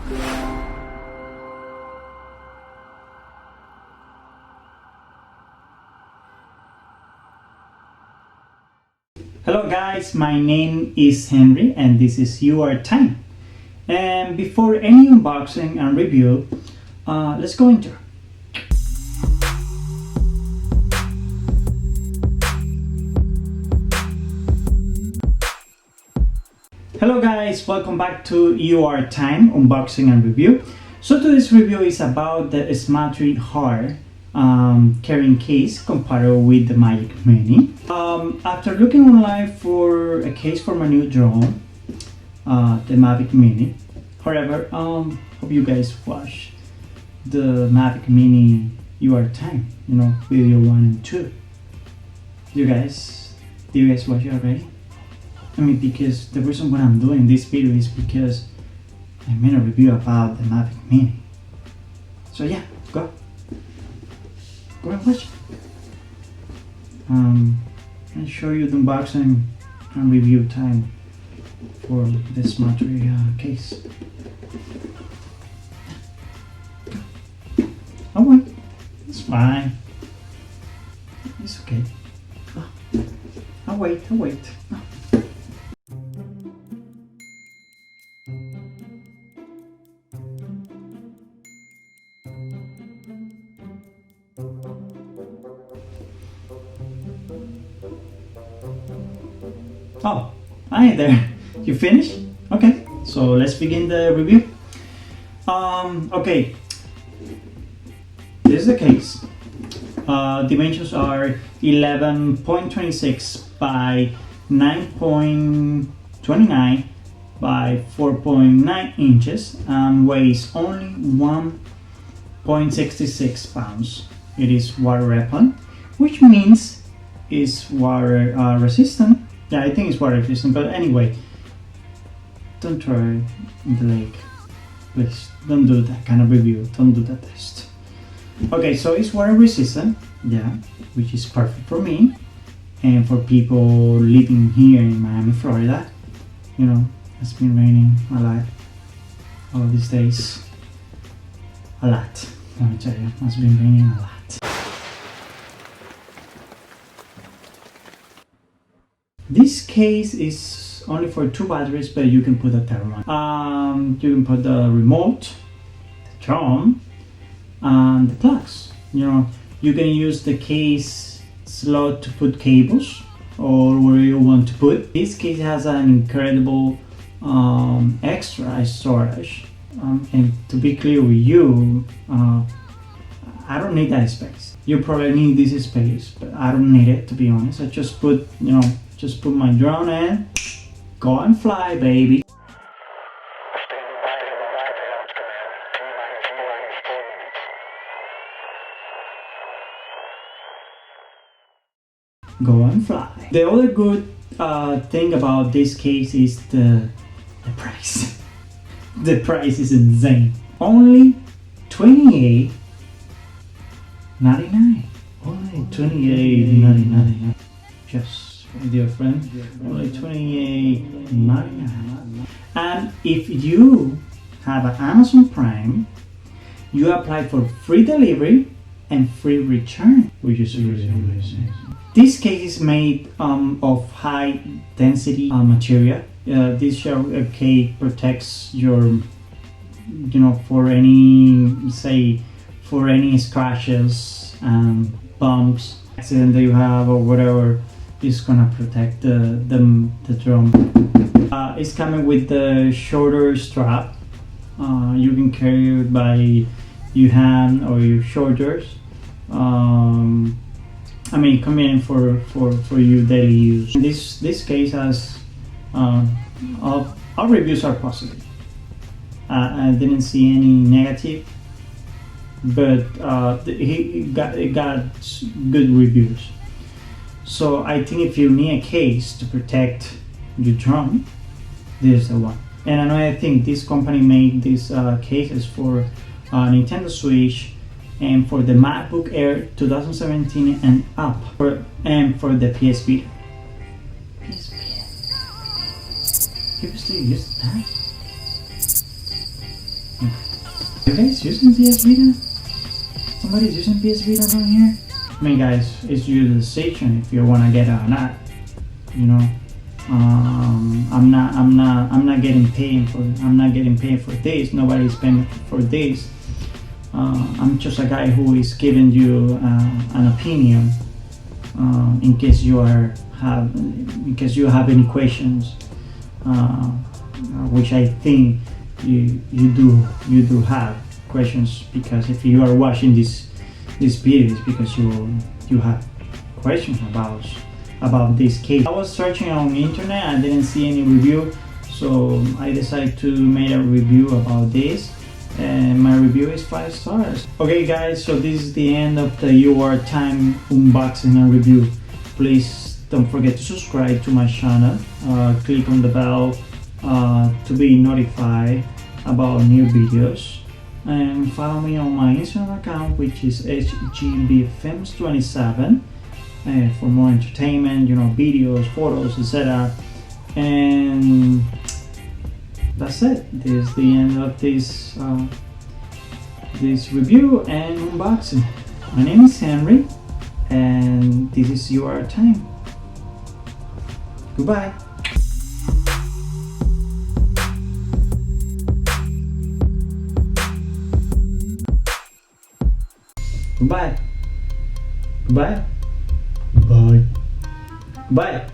Hello guys, my name is Henry and this is Your Time. And before any unboxing and review, let's go into it. Hello guys, welcome back to Your Time unboxing and review. So today's review is about the Smatree Hard Carrying Case compared with the Mavic Mini. After looking online for a case for my new drone, the Mavic Mini. However, hope you guys watch the Mavic Mini Your Time, video 1 and 2. Do you guys watch it already? I mean, because the reason why I'm doing this video is because I made a review about the Mavic Mini. So yeah, go and watch it. I'll show you the unboxing and review time for this Smatree case. Oh wait, it's fine. It's okay. I'll wait. Oh. Oh, hi there. You finished? Okay, so let's begin the review. Okay, this is the case. Dimensions are 11.26 by 9.29 by 4.9 inches and weighs only 1.66 pounds. It is water repellent, which means it's water resistant. Yeah, I think it's water resistant, but anyway, don't try it in the lake. Please, don't do that kind of review. Don't do that test. Okay, so it's water resistant, yeah, which is perfect for me and for people living here in Miami, Florida. It's been raining a lot all of these days. A lot, let me tell you, it's been raining a lot. This case is only for 2 batteries, but you can put a third one. You can put the remote, the drum, and the plugs. You can use the case slot to put cables or where you want to put. This case has an incredible extra storage. And to be clear with you, I don't need that space. You probably need this space, but I don't need it, to be honest. I just put, just put my drone in, go and fly, baby. Go and fly. The other good thing about this case is the price. The price is insane. Only $28.99. Only $28.99. Just my dear friend, only $28.99. And if you have an Amazon Prime, you apply for free delivery and free return, which is really amazing. This case is made of high density material. This case protects your, for any scratches and bumps, accident that you have or whatever. It's gonna protect the drum. It's coming with the shorter strap. You can carry it by your hand or your shoulders. Convenient for your daily use. This case has our reviews are positive. I didn't see any negative, but it got good reviews. So I think if you need a case to protect your drone, this is the one. And another thing, this company made these cases for Nintendo Switch and for the MacBook Air 2017 and up, and for the PS Vita. PS Vita. You still use that? You guys using PS Vita? Somebody's using PS Vita around here? I mean, guys, it's your decision if you wanna get it or not. You know, I'm not getting paid for this. Nobody's paying for this. I'm just a guy who is giving you an opinion in case you have any questions, which I think you do have questions, because if you are watching this video, it's because you have questions about this case. I was searching on the internet, I didn't see any review, so I decided to make a review about this, and my review is 5 stars. Okay guys, so this is the end of the Your Time unboxing and review. Please don't forget to subscribe to my channel, click on the bell to be notified about new videos, and follow me on my Instagram account, which is hgbfilms27, for more entertainment, you know, videos, photos, etc. And that's it. This is the end of this review and unboxing. My name is Henry, and this is Your Time. Goodbye. Goodbye. Goodbye. Bye. Bye.